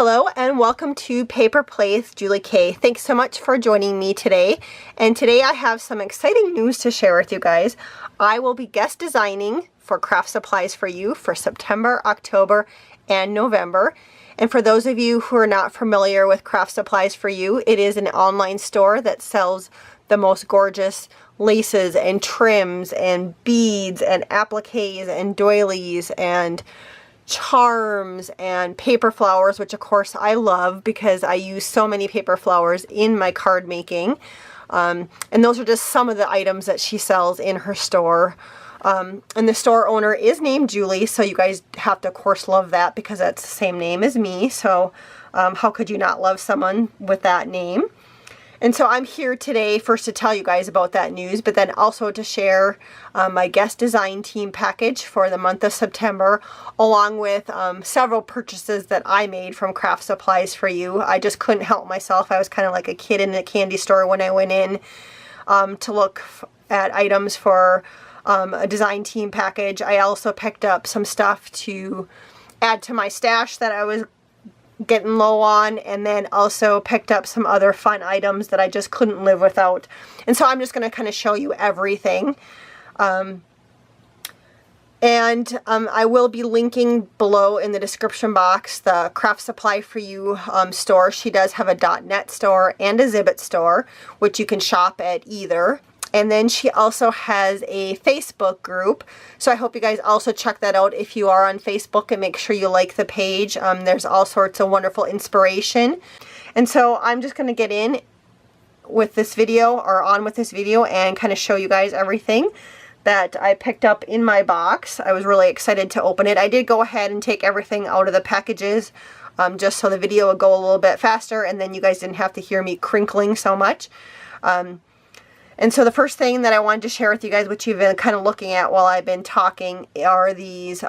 Hello and welcome to Paper Play with Julie K. Thanks so much for joining me today. And today I have some exciting news to share with you guys. I will be guest designing for Kraft Supplies for You for September, October, and November. And for those of you who are not familiar with Kraft Supplies for You, it is an online store that sells the most gorgeous laces and trims and beads and appliques and doilies and charms and paper flowers, which of course I love because I use so many paper flowers in my card making. And those are just some of the items that she sells in her store. And the store owner is named Julie, so you guys have to of course love that because that's the same name as me. So how could you not love someone with that name? And so I'm here today first to tell you guys about that news, but then also to share my guest design team package for the month of September, along with several purchases that I made from Kraft Supplies for You. I just couldn't help myself. I was kind of like a kid in a candy store when I went in to look at items for a design team package. I also picked up some stuff to add to my stash that I was getting low on, and then also picked up some other fun items that I just couldn't live without. And so I'm just going to kind of show you everything. I will be linking below in the description box the Kraft Supply for You store. She does have a .net store and a Zibbit store, which you can shop at either. And then she also has a Facebook group. So I hope you guys also check that out if you are on Facebook, and make sure you like the page. There's all sorts of wonderful inspiration. And so I'm just going to get in with this video, or on with this video, and kind of show you guys everything that I picked up in my box. I was really excited to open it. I did go ahead and take everything out of the packages just so the video would go a little bit faster, and then you guys didn't have to hear me crinkling so much. And so the first thing that I wanted to share with you guys, which you've been kind of looking at while I've been talking, are these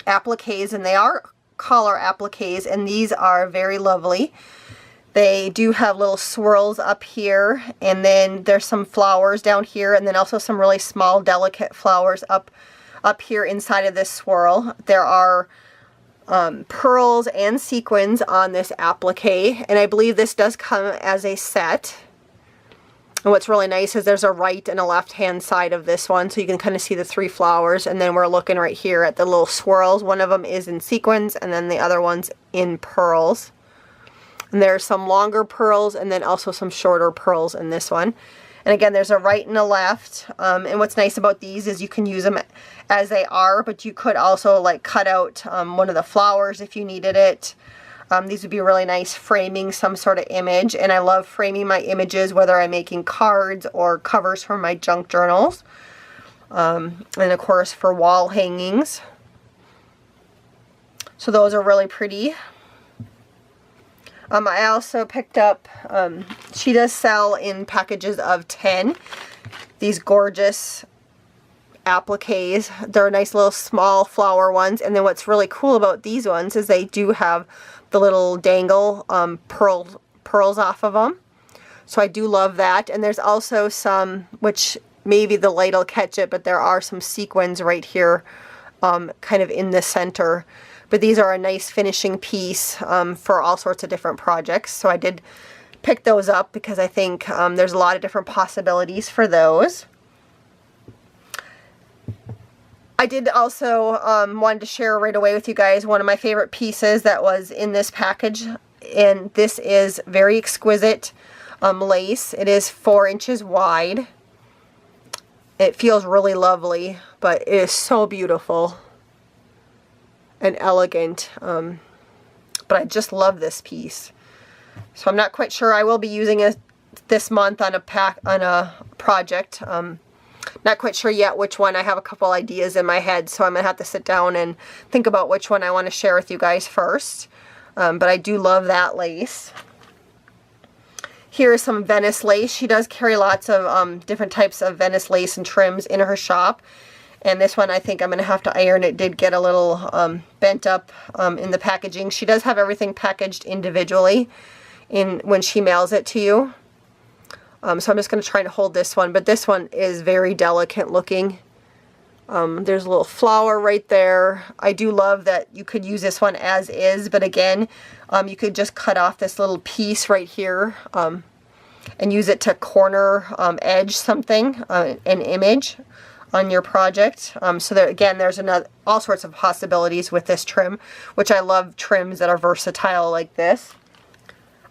appliques, and they are collar appliques, and these are very lovely. They do have little swirls up here, and then there's some flowers down here, and then also some really small delicate flowers up here inside of this swirl. There are pearls and sequins on this applique, and I believe this does come as a set. And what's really nice is there's a right and a left hand side of this one, so you can kind of see the three flowers. And then we're looking right here at the little swirls. One of them is in sequins, and then the other one's in pearls. And there's some longer pearls, and then also some shorter pearls in this one. And again, there's a right and a left. And what's nice about these is you can use them as they are, but you could also like cut out one of the flowers if you needed it. These would be really nice framing some sort of image, and I love framing my images, whether I'm making cards or covers for my junk journals, and of course for wall hangings. So those are really pretty. I also picked up, she does sell in packages of 10 these gorgeous appliques. They're nice little small flower ones, and then what's really cool about these ones is they do have the little dangle pearls off of them. So I do love that. And there's also some, which maybe the light will catch it, but there are some sequins right here kind of in the center. But these are a nice finishing piece for all sorts of different projects. So I did pick those up because I think there's a lot of different possibilities for those. I did also wanted to share right away with you guys one of my favorite pieces that was in this package, and this is very exquisite lace. It is 4 inches wide. It feels really lovely, but it is so beautiful and elegant. But I just love this piece. So I'm not quite sure. I will be using it this month on a project. Not quite sure yet which one. I have a couple ideas in my head, so I'm going to have to sit down and think about which one I want to share with you guys first. But I do love that lace. Here is some Venice Lace. She does carry lots of different types of Venice Lace and trims in her shop. And this one I think I'm going to have to iron. It did get a little bent up in the packaging. She does have everything packaged individually when she mails it to you. So I'm just going to try to hold this one, but this one is very delicate looking. There's a little flower right there. I do love that you could use this one as is, but again, you could just cut off this little piece right here and use it to corner edge something, an image on your project. So there, again, there's all sorts of possibilities with this trim, which I love trims that are versatile like this.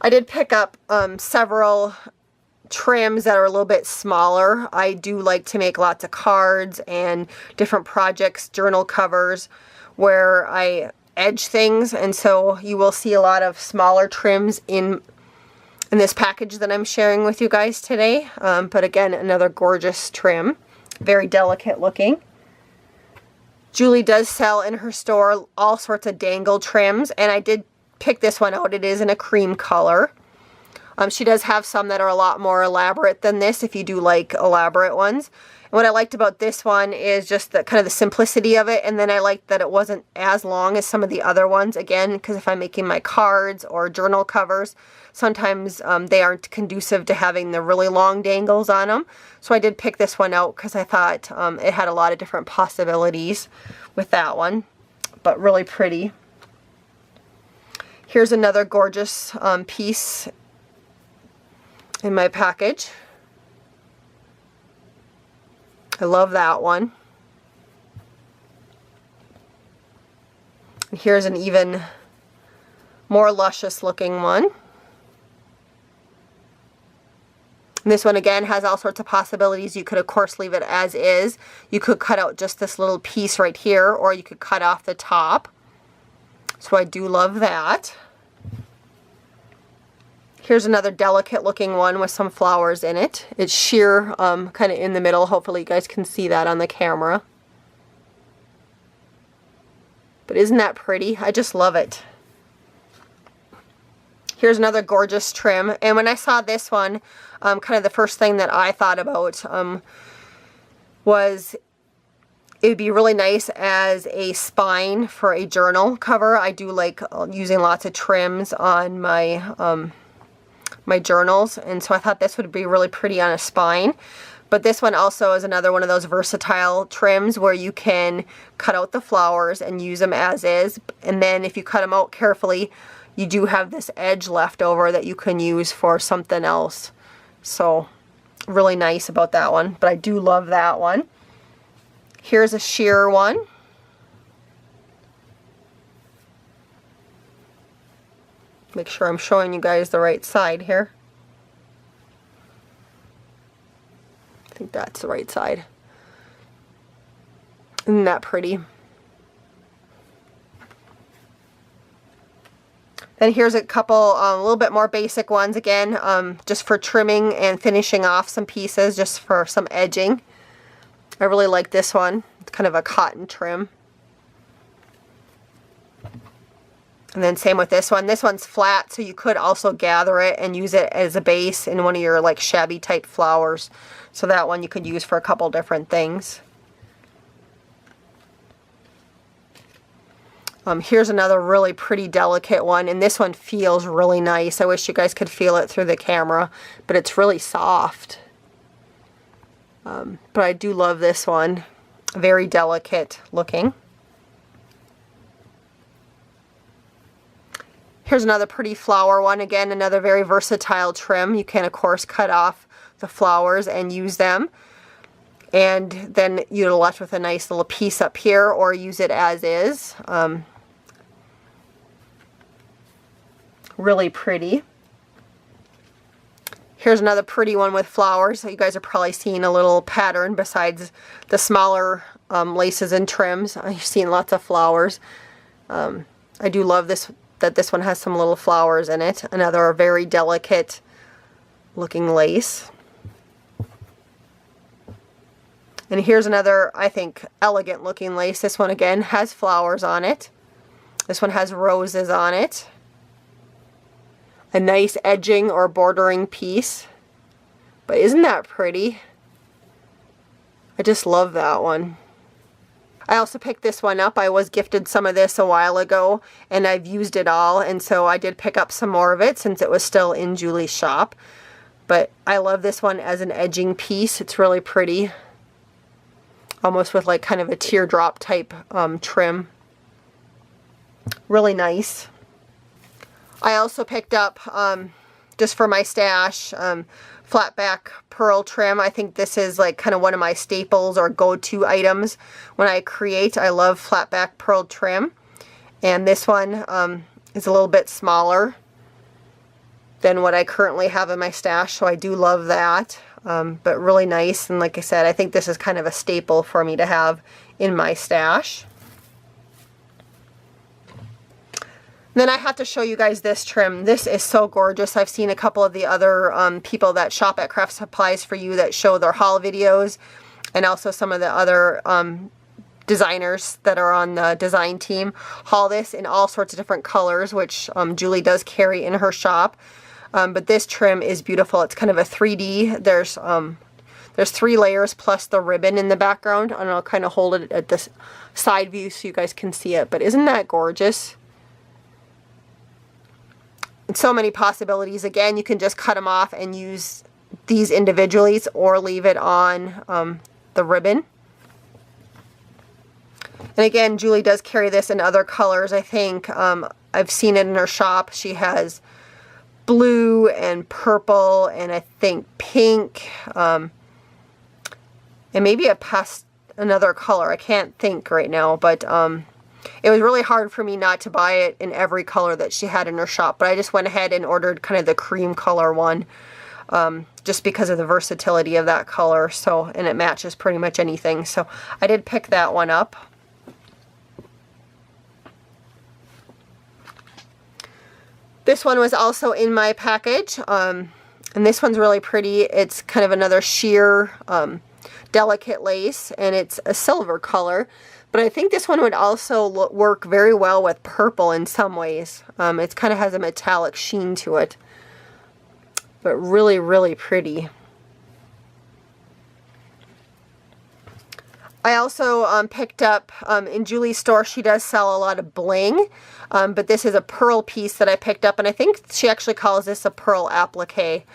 I did pick up several trims that are a little bit smaller. I do like to make lots of cards and different projects, journal covers, where I edge things, and so you will see a lot of smaller trims in this package that I'm sharing with you guys today. But again, another gorgeous trim, very delicate looking. Julie does sell in her store all sorts of dangle trims, and I did pick this one out. It is in a cream color. She does have some that are a lot more elaborate than this, if you do like elaborate ones. And what I liked about this one is just the kind of the simplicity of it, and then I liked that it wasn't as long as some of the other ones, again, because if I'm making my cards or journal covers, sometimes they aren't conducive to having the really long dangles on them. So I did pick this one out because I thought it had a lot of different possibilities with that one, but really pretty. Here's another gorgeous piece in my package. I love that one. And here's an even more luscious looking one. And this one again has all sorts of possibilities. You could of course leave it as is. You could cut out just this little piece right here, or you could cut off the top. So I do love that. Here's another delicate looking one with some flowers in it. It's sheer kind of in the middle. Hopefully you guys can see that on the camera. But isn't that pretty? I just love it. Here's another gorgeous trim. And when I saw this one, kind of the first thing that I thought about was it would be really nice as a spine for a journal cover. I do like using lots of trims on my my journals, and so I thought this would be really pretty on a spine. But this one also is another one of those versatile trims where you can cut out the flowers and use them as is, and then if you cut them out carefully, you do have this edge left over that you can use for something else. So really nice about that one, but I do love that one. Here's a sheer one. Make sure I'm showing you guys the right side here. I think that's the right side. Isn't that pretty? Then here's a couple, a little bit more basic ones again, just for trimming and finishing off some pieces, just for some edging. I really like this one. It's kind of a cotton trim. And then same with this one. This one's flat, so you could also gather it and use it as a base in one of your like shabby type flowers. So that one you could use for a couple different things. Here's another really pretty delicate one, and this one feels really nice. I wish you guys could feel it through the camera, but it's really soft. But I do love this one. Very delicate looking. Here's another pretty flower one. Again, another very versatile trim. You can, of course, cut off the flowers and use them. And then you're left with a nice little piece up here, or use it as is. Really pretty. Here's another pretty one with flowers. So you guys are probably seeing a little pattern besides the smaller laces and trims. I've seen lots of flowers. I do love this, that this one has some little flowers in it. Another very delicate looking lace. And here's another, I think, elegant looking lace. This one again has flowers on it. This one has roses on it. A nice edging or bordering piece. But isn't that pretty? I just love that one. I also picked this one up. I was gifted some of this a while ago, and I've used it all, and so I did pick up some more of it since it was still in Julie's shop. But I love this one as an edging piece. It's really pretty. almost with like kind of a teardrop type trim. Really nice. I also picked up, just for my stash, flat back pearl trim. I think this is like kind of one of my staples or go-to items when I create. I love flat back pearl trim. And this one is a little bit smaller than what I currently have in my stash, so I do love that. But really nice, and like I said, I think this is kind of a staple for me to have in my stash. Then I have to show you guys this trim. This is so gorgeous. I've seen a couple of the other people that shop at Kraft Supplies for You that show their haul videos, and also some of the other designers that are on the design team haul this in all sorts of different colors, which Julie does carry in her shop. But this trim is beautiful. It's kind of a 3D. There's 3 layers plus the ribbon in the background, and I'll kind of hold it at this side view so you guys can see it. But isn't that gorgeous? And so many possibilities. Again, you can just cut them off and use these individually or leave it on the ribbon. And again, Julie does carry this in other colors. I think I've seen it in her shop. She has blue and purple and I think pink, and maybe another color. I can't think right now, but it was really hard for me not to buy it in every color that she had in her shop, but I just went ahead and ordered kind of the cream color one, just because of the versatility of that color. So, and it matches pretty much anything, so I did pick that one up. This one was also in my package, and this one's really pretty. It's kind of another sheer, delicate lace, and it's a silver color. But I think this one would also work very well with purple in some ways. It kind of has a metallic sheen to it, but really, really pretty. I also picked up, in Julie's store, she does sell a lot of bling, but this is a pearl piece that I picked up, and I think she actually calls this a pearl applique.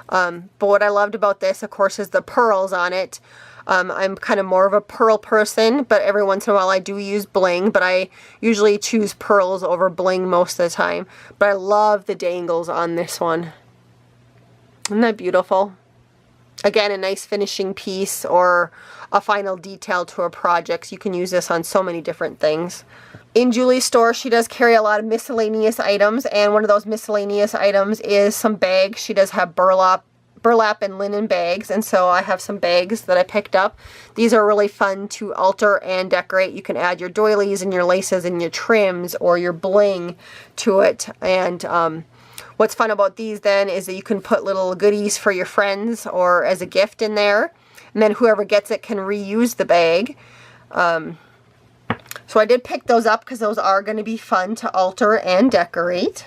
But what I loved about this, of course, is the pearls on it. I'm kind of more of a pearl person, but every once in a while I do use bling, but I usually choose pearls over bling most of the time. But I love the dangles on this one. Isn't that beautiful? Again, a nice finishing piece or a final detail to a project. So you can use this on so many different things. In Julie's store, she does carry a lot of miscellaneous items, and one of those miscellaneous items is some bags. She does have burlap and linen bags, and so I have some bags that I picked up. These are really fun to alter and decorate. You can add your doilies and your laces and your trims or your bling to it. And what's fun about these then is that you can put little goodies for your friends or as a gift in there, and then whoever gets it can reuse the bag. So I did pick those up because those are going to be fun to alter and decorate.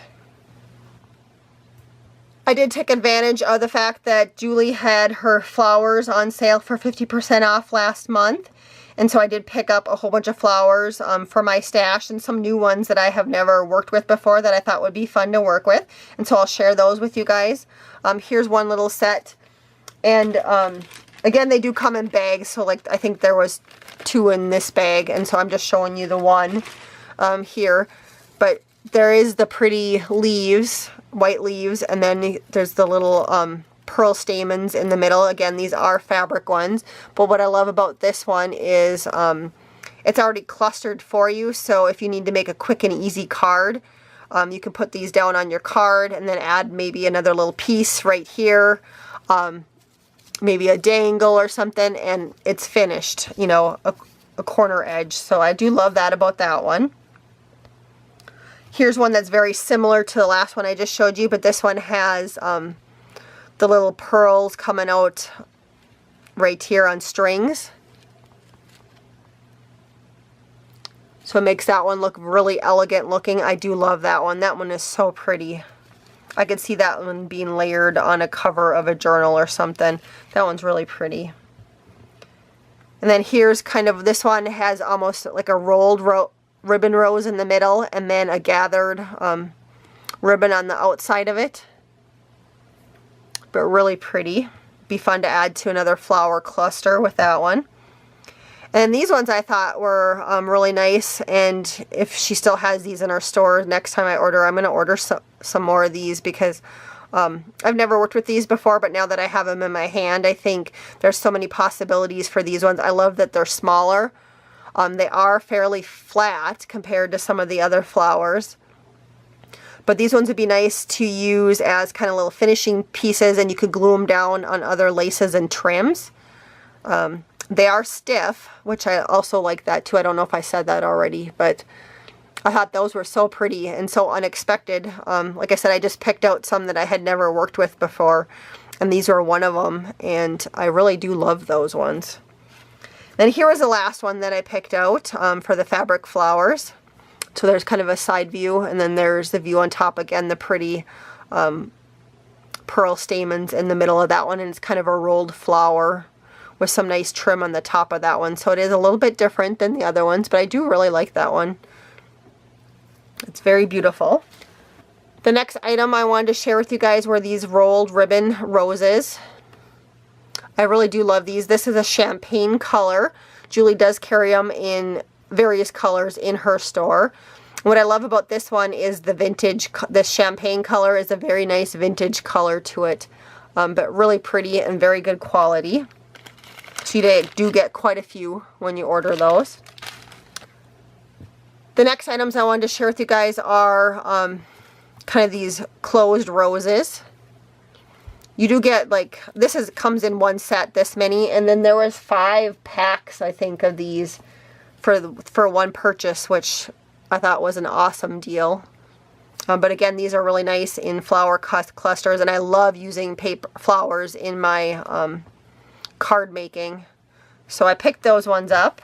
I did take advantage of the fact that Julie had her flowers on sale for 50% off last month. And so I did pick up a whole bunch of flowers for my stash, and some new ones that I have never worked with before that I thought would be fun to work with. And so I'll share those with you guys. Here's one little set. And again, they do come in bags. So like I think there was 2 in this bag. And so I'm just showing you the one here. But there is the pretty leaves, white leaves, and then there's the little pearl stamens in the middle. Again, these are fabric ones, but what I love about this one is it's already clustered for you, so if you need to make a quick and easy card, you can put these down on your card and then add maybe another little piece right here, maybe a dangle or something, and it's finished, you know, a corner edge. So I do love that about that one. Here's one that's very similar to the last one I just showed you, but this one has the little pearls coming out right here on strings. So it makes that one look really elegant looking. I do love that one. That one is so pretty. I could see that one being layered on a cover of a journal or something. That one's really pretty. And then here's kind of, this one has almost like a rolled ribbon rose in the middle, and then a gathered ribbon on the outside of it. But really pretty. Be fun to add to another flower cluster with that one. And these ones I thought were really nice, and if she still has these in her store, next time I order, I'm going to order some more of these, because I've never worked with these before, but now that I have them in my hand, I think there's so many possibilities for these ones. I love that they're smaller. They are fairly flat compared to some of the other flowers. But these ones would be nice to use as kind of little finishing pieces, and you could glue them down on other laces and trims. They are stiff, which I also like that too. I don't know if I said that already, but I thought those were so pretty and so unexpected. Like I said, I just picked out some that I had never worked with before, and these were one of them, and I really do love those ones. Then here was the last one that I picked out for the fabric flowers. So there's kind of a side view, and then there's the view on top again, the pretty pearl stamens in the middle of that one, and it's kind of a rolled flower with some nice trim on the top of that one. So it is a little bit different than the other ones, but I do really like that one. It's very beautiful. The next item I wanted to share with you guys were these rolled ribbon roses. I really do love these. This is a champagne color. Julie does carry them in various colors in her store. What I love about this one is the vintage, the champagne color is a very nice vintage color to it, but really pretty and very good quality. So you do get quite a few when you order those. The next items I wanted to share with you guys are kind of these closed roses. You do get, like, this comes in one set, this many, and then there was 5 packs, I think, of these for one purchase, which I thought was an awesome deal. But again, these are really nice in flower clusters, and I love using paper flowers in my card making. So I picked those ones up,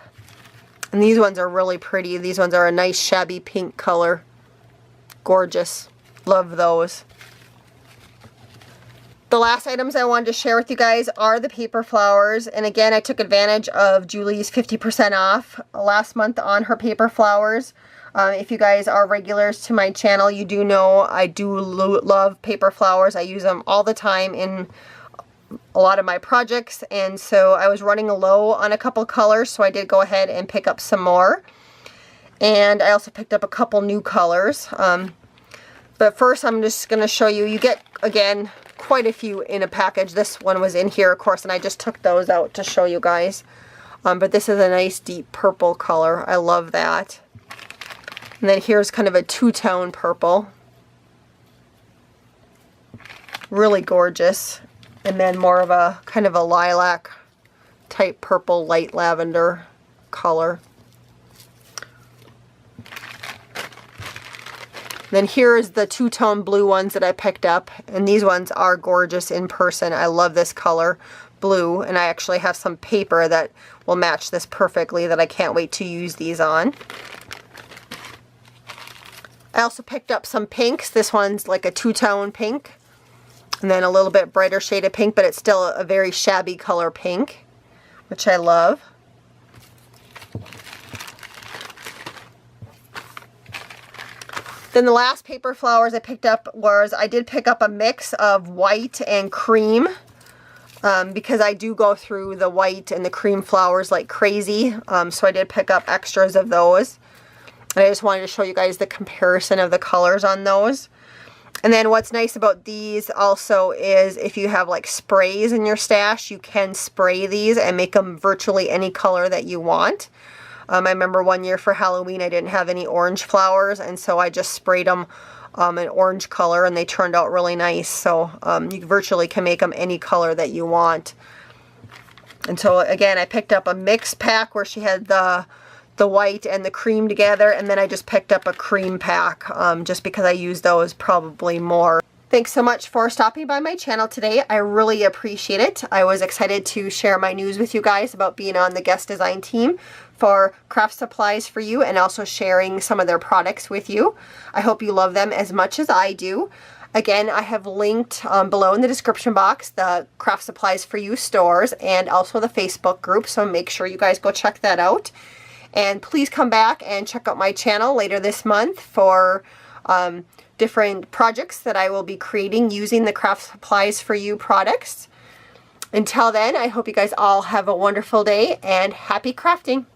and these ones are really pretty. These ones are a nice shabby pink color. Gorgeous. Love those. The last items I wanted to share with you guys are the paper flowers, and again, I took advantage of Julie's 50% off last month on her paper flowers. If you guys are regulars to my channel, you do know I do love paper flowers. I use them all the time in a lot of my projects, and so I was running low on a couple colors, so I did go ahead and pick up some more. And I also picked up a couple new colors. But first I'm just going to show you, you get, again, quite a few in a package. This one was in here, of course, and I just took those out to show you guys. But this is a nice deep purple color. I love that. And then here's kind of a two-tone purple. Really gorgeous. And then more of a kind of a lilac type purple, light lavender color. Then here is the two-tone blue ones that I picked up, and these ones are gorgeous in person. I love this color, blue, and I actually have some paper that will match this perfectly that I can't wait to use these on. I also picked up some pinks. This one's like a two-tone pink, and then a little bit brighter shade of pink, but it's still a very shabby color pink, which I love. Then the last paper flowers I picked up was, I did pick up a mix of white and cream because I do go through the white and the cream flowers like crazy. So I did pick up extras of those. And I just wanted to show you guys the comparison of the colors on those. And then what's nice about these also is if you have like sprays in your stash, you can spray these and make them virtually any color that you want. I remember one year for Halloween I didn't have any orange flowers, and so I just sprayed them an orange color, and they turned out really nice. So you virtually can make them any color that you want. And so again, I picked up a mixed pack where she had the white and the cream together, and then I just picked up a cream pack just because I use those probably more. Thanks so much for stopping by my channel today. I really appreciate it. I was excited to share my news with you guys about being on the guest design team for Kraft Supplies for You, and also sharing some of their products with you. I hope you love them as much as I do. Again, I have linked below in the description box the Kraft Supplies for You stores and also the Facebook group, so make sure you guys go check that out. And please come back and check out my channel later this month for different projects that I will be creating using the Kraft Supplies for You products. Until then, I hope you guys all have a wonderful day and happy crafting.